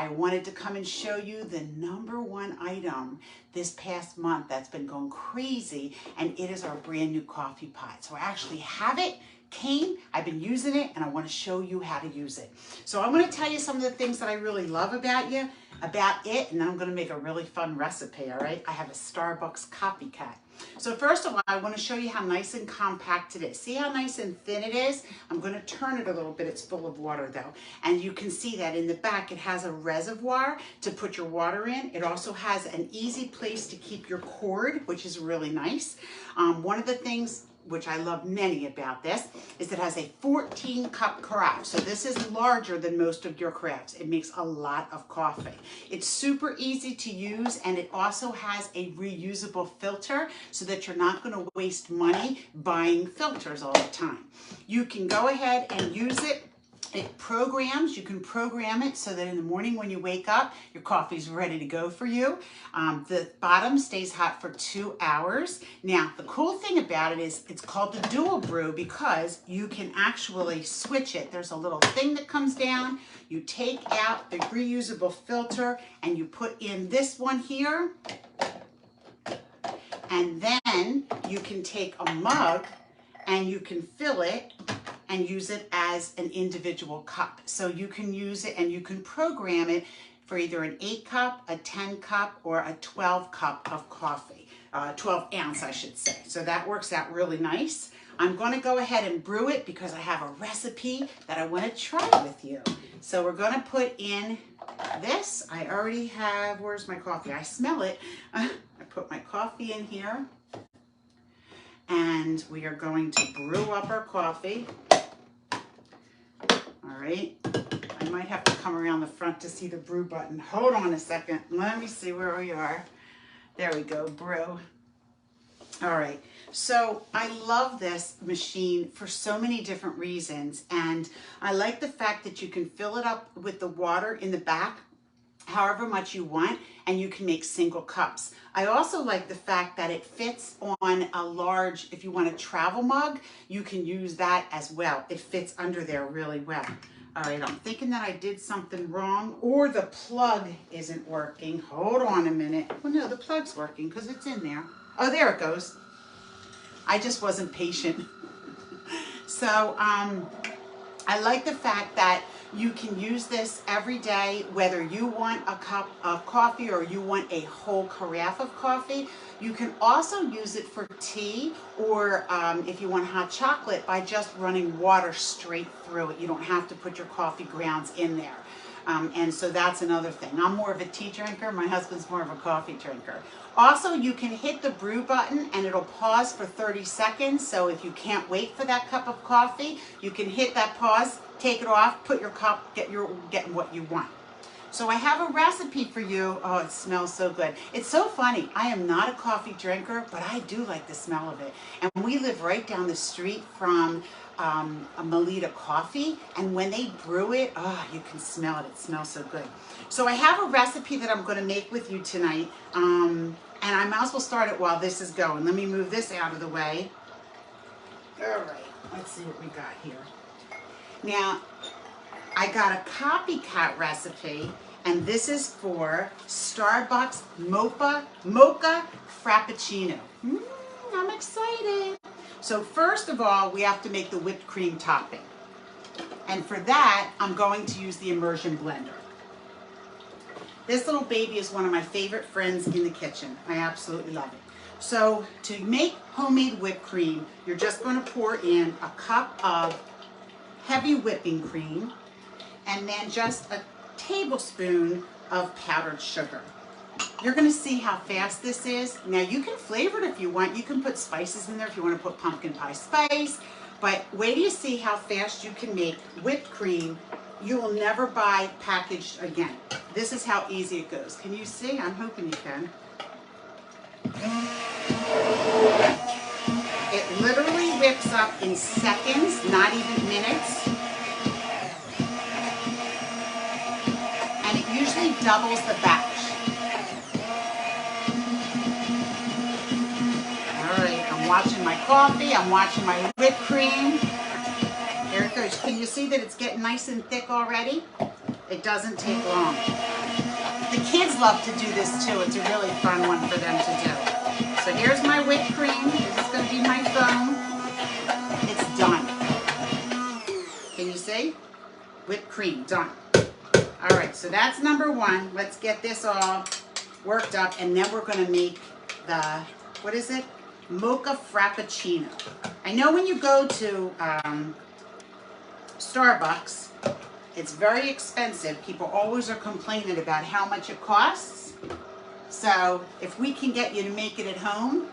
I wanted to come and show you the #1 item this past month that's been going crazy, and it is our brand new coffee pot. So I actually have it, I've been using it, and I want to show you how to use it. So I'm going to tell you some of the things that I really love about it, and then I'm going to make a really fun recipe, all right? I have a Starbucks copycat. So first of all, I want to show you how nice and compact it is. See how nice and thin it is? I'm going to turn it a little bit. It's full of water though. And you can see that in the back, it has a reservoir to put your water in. It also has an easy place to keep your cord, which is really nice. One of the things which I love many about this, is it has a 14-cup carafe. So this is larger than most of your carafes. It makes a lot of coffee. It's super easy to use, and it also has a reusable filter so that you're not going to waste money buying filters all the time. You can go ahead and use it. It programs, you can program it so that in the morning when you wake up, your coffee's ready to go for you. The bottom stays hot for 2 hours. Now, the cool thing about it is it's called the dual brew because you can actually switch it. There's a little thing that comes down. You take out the reusable filter and you put in this one here. And then you can take a mug and you can fill it and use it as an individual cup. So you can use it and you can program it for either an 8-cup, a 10-cup, or a 12-cup of coffee. 12 ounce, I should say. So that works out really nice. I'm gonna go ahead and brew it because I have a recipe that I wanna try with you. So we're gonna put in this. I already have, where's my coffee? I smell it. I put my coffee in here. And we are going to brew up our coffee. All right, I might have to come around the front to see the brew button. Hold on a second. Let me see where we are. There we go, brew. All right, so I love this machine for so many different reasons. And I like the fact that you can fill it up with the water in the back however much you want, and you can make single cups. I also like the fact that it fits on a large, if you want a travel mug, you can use that as well. It fits under there really well. All right, I'm thinking that I did something wrong, or the plug isn't working. Hold on a minute. Well, no, the plug's working because it's in there. Oh, there it goes. I just wasn't patient. So, I like the fact that you can use this every day, whether you want a cup of coffee or you want a whole carafe of coffee. You can also use it for tea, or if you want hot chocolate, by just running water straight through it. You don't have to put your coffee grounds in there. And so that's another thing. I'm more of a tea drinker. My husband's more of a coffee drinker. Also, you can hit the brew button and it'll pause for 30 seconds. So if you can't wait for that cup of coffee, you can hit that pause, take it off, put your cup, get what you want. So I have a recipe for you. Oh, it smells so good. It's so funny. I am not a coffee drinker, but I do like the smell of it. And we live right down the street from a Melita Coffee, and when they brew it, oh, you can smell it. It smells so good. So I have a recipe that I'm going to make with you tonight, and I might as well start it while this is going. Let me move this out of the way. All right, let's see what we got here. Now, I got a copycat recipe, and this is for Starbucks Mocha Frappuccino. I'm excited. So first of all, we have to make the whipped cream topping. And for that, I'm going to use the immersion blender. This little baby is one of my favorite friends in the kitchen. I absolutely love it. So to make homemade whipped cream, you're just going to pour in a cup of heavy whipping cream, and then just a tablespoon of powdered sugar. You're going to see how fast this is. Now you can flavor it if you want. You can put spices in there if you want to put pumpkin pie spice, but wait till you see how fast you can make whipped cream. You will never buy packaged again. This is how easy it goes. Can you see? I'm hoping you can. It literally whips up in seconds, not even minutes. And it usually doubles the batch. All right, I'm watching my coffee, I'm watching my whipped cream. There it goes. Can you see that it's getting nice and thick already? It doesn't take long. love to do this too. It's a really fun one for them to do. So here's my whipped cream. This is going to be my foam. It's done. Can you see? Whipped cream, done. All right, so that's number one. Let's get this all worked up, and then we're going to make the, what is it? Mocha Frappuccino. I know when you go to Starbucks, it's very expensive. People always are complaining about how much it costs. So if we can get you to make it at home,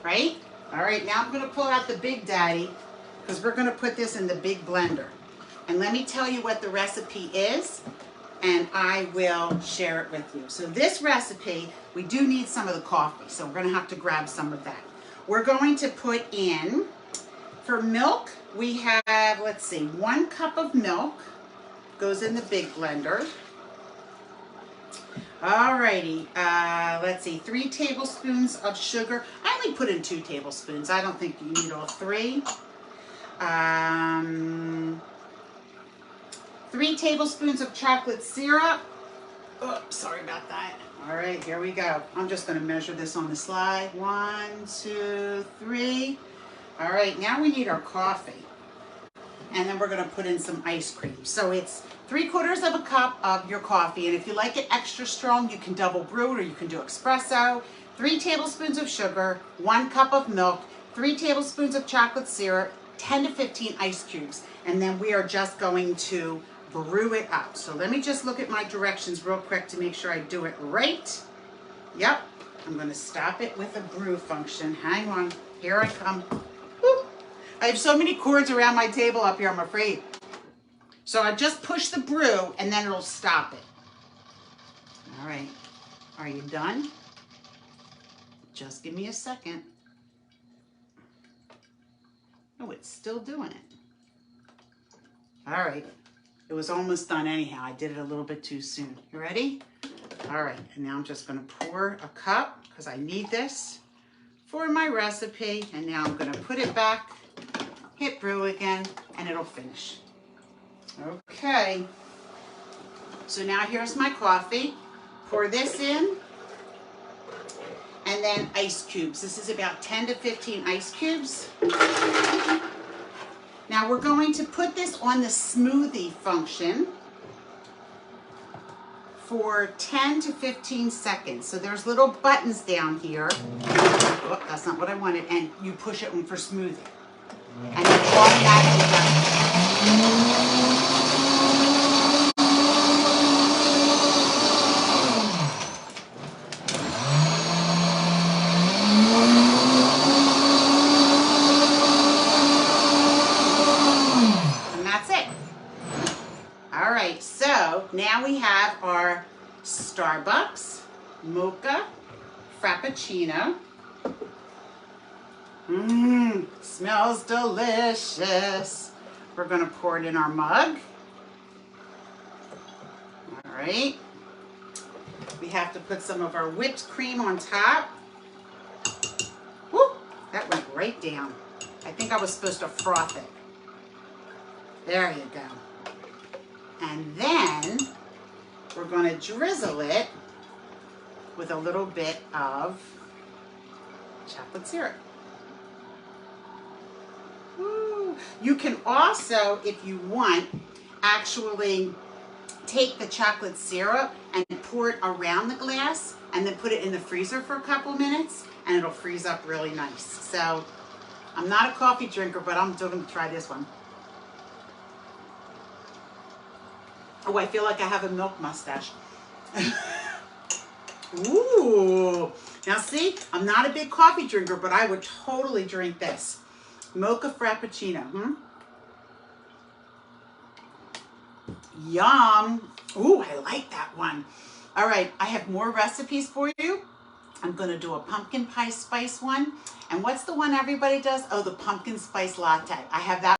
right? All right, now I'm going to pull out the Big Daddy because we're going to put this in the big blender. And let me tell you what the recipe is, and I will share it with you. So this recipe, we do need some of the coffee, so we're going to have to grab some of that. We're going to put in, for milk, we have, let's see, 1 cup of milk goes in the big blender. Alrighty, let's see, 3 tablespoons of sugar. I only put in 2 tablespoons. I don't think you need all 3. 3 tablespoons of chocolate syrup. Oh, sorry about that. All right, here we go. I'm just going to measure this on the slide. 1, 2, 3. All right, now we need our coffee. And then we're going to put in some ice cream. So it's 3/4 of a cup of your coffee. And if you like it extra strong, you can double brew it or you can do espresso. 3 tablespoons of sugar, 1 cup of milk, 3 tablespoons of chocolate syrup, 10 to 15 ice cubes. And then we are just going to brew it up. So let me just look at my directions real quick to make sure I do it right. Yep, I'm going to stop it with a brew function. Hang on, here I come. Woo. I have so many cords around my table up here, I'm afraid. So I just push the brew and then it'll stop it. All right, are you done? Just give me a second. Oh, it's still doing it. All right. It was almost done anyhow. I did it a little bit too soon. You ready? All right, and now I'm just going to pour a cup because I need this for my recipe. And now I'm going to put it back, hit brew again, and it'll finish. Okay. So now here's my coffee. Pour this in. And then ice cubes. This is about 10 to 15 ice cubes. Now we're going to put this on the smoothie function for 10 to 15 seconds. So there's little buttons down here. Oh, that's not what I wanted. And you push it on for smoothie. And it automatically does. Now we have our Starbucks Mocha Frappuccino. Smells delicious. We're going to pour it in our mug. All right. We have to put some of our whipped cream on top. Woo, that went right down. I think I was supposed to froth it. There you go. And then we're going to drizzle it with a little bit of chocolate syrup. Woo. You can also, if you want, actually take the chocolate syrup and pour it around the glass and then put it in the freezer for a couple minutes and it'll freeze up really nice. So I'm not a coffee drinker, but I'm still going to try this one. Oh, I feel like I have a milk mustache. Ooh. Now see, I'm not a big coffee drinker, but I would totally drink this. Mocha Frappuccino. Yum. Ooh, I like that one. All right, I have more recipes for you. I'm going to do a pumpkin pie spice one. And what's the one everybody does? Oh, the pumpkin spice latte. I have that